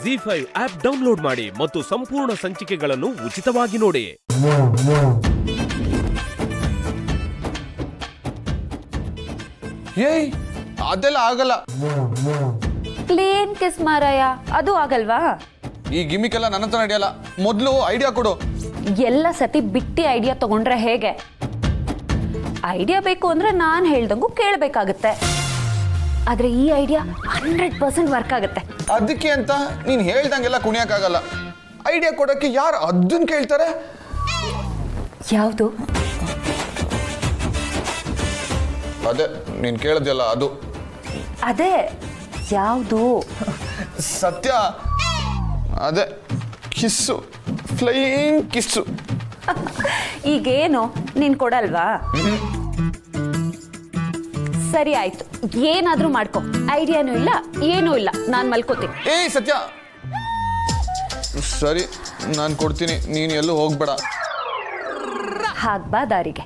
ZEE5 app download ಮಾಡಿ ಮತ್ತು ಸಂಪೂರ್ಣ ಸಂಚಿಕೆಗಳನ್ನು ಉಚಿತವಾಗಿ ನೋಡಿ. ಏಯ್ ಅದೆಲ್ಲ ಆಗಲ್ಲ. ಪ್ಲೇನ್ ಕಿಸ್ ಮಾರಾಯ, ಅದು ಆಗಲ್ವಾ? ಈ ಗಿಮಿಕ್ ಎಲ್ಲ ನನ್ನ ಹತ್ರ ನಡೆಯಲ್ಲ. ಮೊದಲು ಐಡಿಯಾ ಕೊಡು. ಎಲ್ಲ ಸತಿ ಬಿಟ್ಟಿ ಐಡಿಯಾ ತಗೊಂಡ್ರೆ ಹೇಗೆ? ಐಡಿಯಾ ಬೇಕು ಅಂದ್ರೆ ನಾನು ಹೇಳ್ದಂಗೂ ಕೇಳಬೇಕಾಗುತ್ತೆ. ಆದ್ರೆ ಈ ಐಡಿಯಾ 100% ವರ್ಕ್ ಆಗುತ್ತೆ. ಅದಕ್ಕೆ ಅಂತ ನೀನ್ ಹೇಳ್ದಂಗೆಲ್ಲ ಕುಣಿಯಕ್ಕಾಗಲ್ಲ. ಐಡಿಯಾ ಕೊಡಕ್ಕೆ ಯಾರು ಅದನ್ನ ಕೇಳ್ತಾರೆ? ಯಾವುದು? ಅದೇ ನೀನ್ ಕೇಳದಲ್ಲ ಅದು. ಅದೇ ಯಾವುದು? ಸತ್ಯ, ಅದೇ ಕಿಸ್ಸು, ಫ್ಲೈಯಿಂಗ್ ಕಿಸ್ಸು. ಈಗೇನು ನೀನ್ ಕೊಡಲ್ವಾ? ಸರಿ ಆಯ್ತು, ಏನಾದ್ರೂ ಮಾಡ್ಕೊ. ಐಡಿಯಾನೂ ಇಲ್ಲ ಏನೂ ಇಲ್ಲ, ನಾನ್ ಮಲ್ಕೋತೀನಿ. ಏಯ್ ಸತ್ಯ, ಸರಿ ನಾನು ಕೊಡ್ತೀನಿ, ನೀನು ಎಲ್ಲೂ ಹೋಗ್ಬೇಡ. ಹಾಗ್ಬಾ ದಾರಿಗೆ.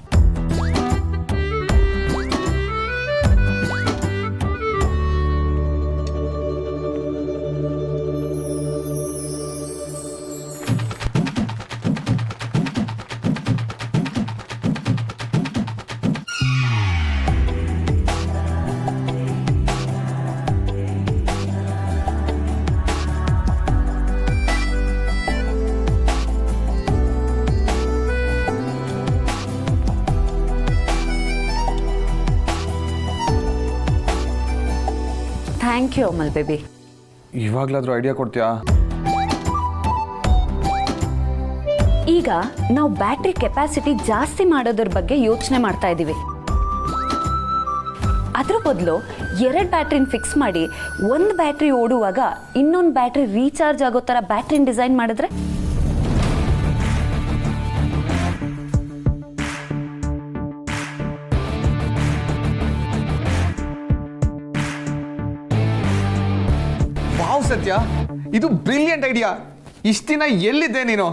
Thank you Amal baby. ಇವಾಗ್ಲಾದ್ರೂ ಐಡಿಯಾ ಕೊಡ್ತೀಯಾ? ಈಗ ನಾವು ಬ್ಯಾಟ್ರಿ ಕೆಪಾಸಿಟಿ ಜಾಸ್ತಿ ಮಾಡೋದ್ರ ಬಗ್ಗೆ ಯೋಚನೆ ಮಾಡ್ತಾ ಇದ್ದೀವಿ. ಅದ್ರ ಬದಲು 2 ಬ್ಯಾಟ್ರಿನ ಫಿಕ್ಸ್ ಮಾಡಿ ಒಂದು ಬ್ಯಾಟ್ರಿ ಓಡುವಾಗ ಇನ್ನೊಂದು ಬ್ಯಾಟ್ರಿ ರೀಚಾರ್ಜ್ ಆಗೋ ಥರ ಬ್ಯಾಟ್ರಿನ ಡಿಸೈನ್ ಮಾಡಿದ್ರೆ? ವಾವ್ ಸತ್ಯ, ಇದು ಬ್ರಿಲಿಯಂಟ್ ಐಡಿಯಾ. ಇಷ್ಟ ದಿನ ಎಲ್ಲಿದ್ದೆ ನೀನು?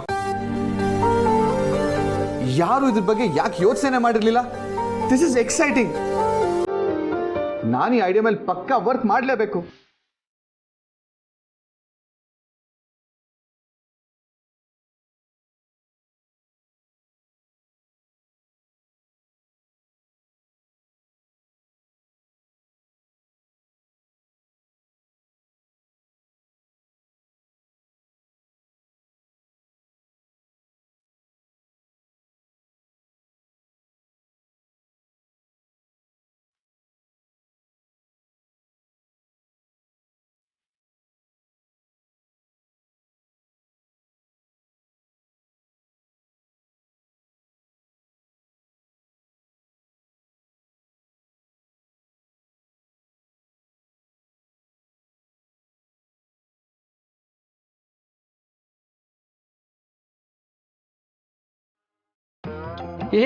ಯಾರು ಇದ್ರ ಬಗ್ಗೆ ಯಾಕೆ ಯೋಚನೆ ಮಾಡಿರ್ಲಿಲ್ಲ? This is exciting. ನಾನು ಈ ಐಡಿಯಾ ಮೇಲೆ ಪಕ್ಕಾ ವರ್ಕ್ ಮಾಡಲೇಬೇಕು.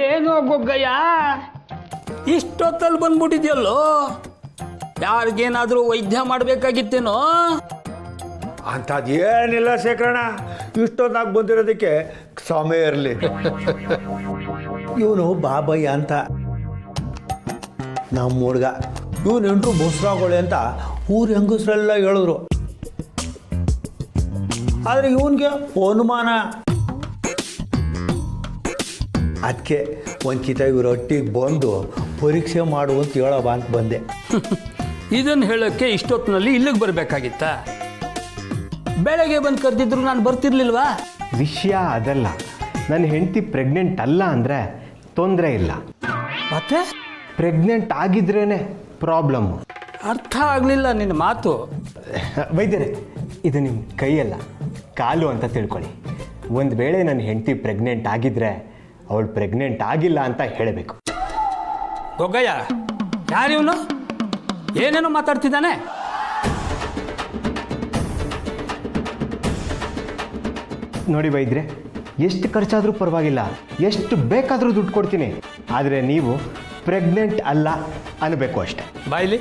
ಏನೋ ಗೊಗ್ಗಯ್ಯ, ಇಷ್ಟೊತ್ತಲ್ಲಿ ಬಂದ್ಬಿಟ್ಟಿದ್ಯಲ್ಲೋ? ಯಾರಿಗೇನಾದರೂ ವೈದ್ಯ ಮಾಡಬೇಕಾಗಿತ್ತೇನೋ? ಅಂಥದ್ದು ಏನಿಲ್ಲ ಶೇಖರಣ್ಣ, ಇಷ್ಟೊತ್ತಾಗ ಬಂದಿರೋದಕ್ಕೆ ಸಮಯ ಇರಲಿ. ಇವನು ಬಾಬಯ್ಯ ಅಂತ ನಮ್ಮ ಹುಡುಗ. ಇವನು ಎಂಟ್ರು ಬಸ್ರಾಗೋಳೆ ಅಂತ ಊರು ಹೆಂಗಸ್ರೆಲ್ಲ ಹೇಳಿದ್ರು. ಆದರೆ ಇವನಿಗೆ ಅನುಮಾನ. ಅದಕ್ಕೆ ಒಂದ್ಕಿತ ಇವ್ರ ಒಟ್ಟಿಗೆ ಬಂದು ಪರೀಕ್ಷೆ ಮಾಡು ಅಂತ ಹೇಳೋವ ಅಂತ ಬಂದೆ. ಇದನ್ನು ಹೇಳೋಕ್ಕೆ ಇಷ್ಟೊತ್ತಿನಲ್ಲಿ ಇಲ್ಲಿಗೆ ಬರಬೇಕಾಗಿತ್ತ? ಬೆಳಗ್ಗೆ ಬಂದು ಕರೆದಿದ್ರು ನಾನು ಬರ್ತಿರ್ಲಿಲ್ವಾ? ವಿಷಯ ಅದಲ್ಲ. ನನ್ನ ಹೆಂಡತಿ ಪ್ರೆಗ್ನೆಂಟ್ ಅಲ್ಲ ಅಂದರೆ ತೊಂದರೆ ಇಲ್ಲ, ಮತ್ತೆ ಪ್ರೆಗ್ನೆಂಟ್ ಆಗಿದ್ರೇ ಪ್ರಾಬ್ಲಮ್ಮು. ಅರ್ಥ ಆಗಲಿಲ್ಲ ನಿನ್ನ ಮಾತು. ವೈದ್ಯರೇ, ಇದು ನಿಮ್ಮ ಕೈಯಲ್ಲ ಕಾಲು ಅಂತ ತಿಳ್ಕೊಳ್ಳಿ. ಒಂದು ವೇಳೆ ನನ್ನ ಹೆಂಡತಿ ಪ್ರೆಗ್ನೆಂಟ್ ಆಗಿದ್ದರೆ ಅವಳು ಪ್ರೆಗ್ನೆಂಟ್ ಆಗಿಲ್ಲ ಅಂತ ಹೇಳಬೇಕು. ಗೊಗ್ಗಯ್ಯ, ಯಾರಿವನು? ಏನೇನೋ ಮಾತಾಡ್ತಿದ್ದಾನೆ. ನೋಡಿ ವೈದ್ಯರೇ, ಎಷ್ಟು ಖರ್ಚಾದರೂ ಪರವಾಗಿಲ್ಲ, ಎಷ್ಟು ಬೇಕಾದರೂ ದುಡ್ಡು ಕೊಡ್ತೀನಿ. ಆದರೆ ನೀವು ಪ್ರೆಗ್ನೆಂಟ್ ಅಲ್ಲ ಅನ್ನಬೇಕು ಅಷ್ಟೆ. ಬಾಯ್ಲಿ.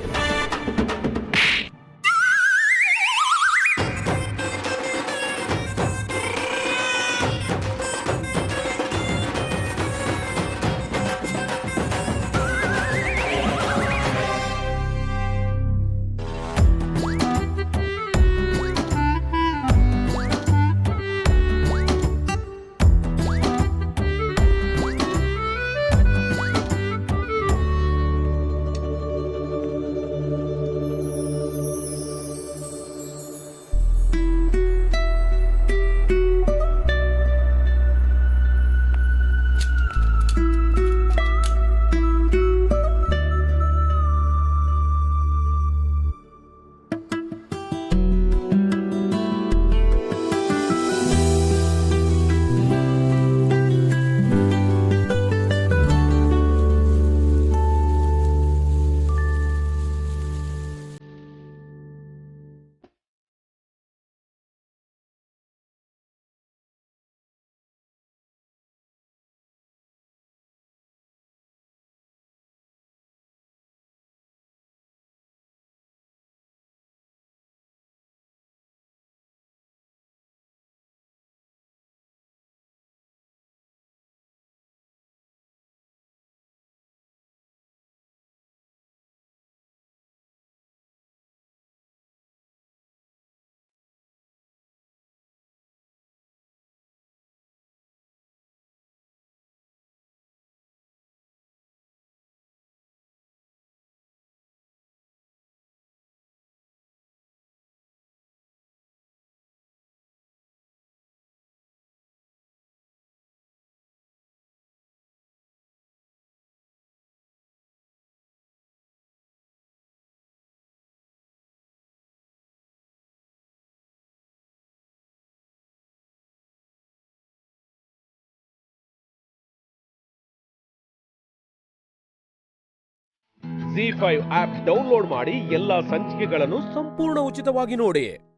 ZEE5 ಆಪ್ ಡೌನ್ಲೋಡ್ ಮಾಡಿ ಎಲ್ಲಾ ಸಂಚಿಕೆಗಳನ್ನು ಸಂಪೂರ್ಣ ಉಚಿತವಾಗಿ ನೋಡಿ.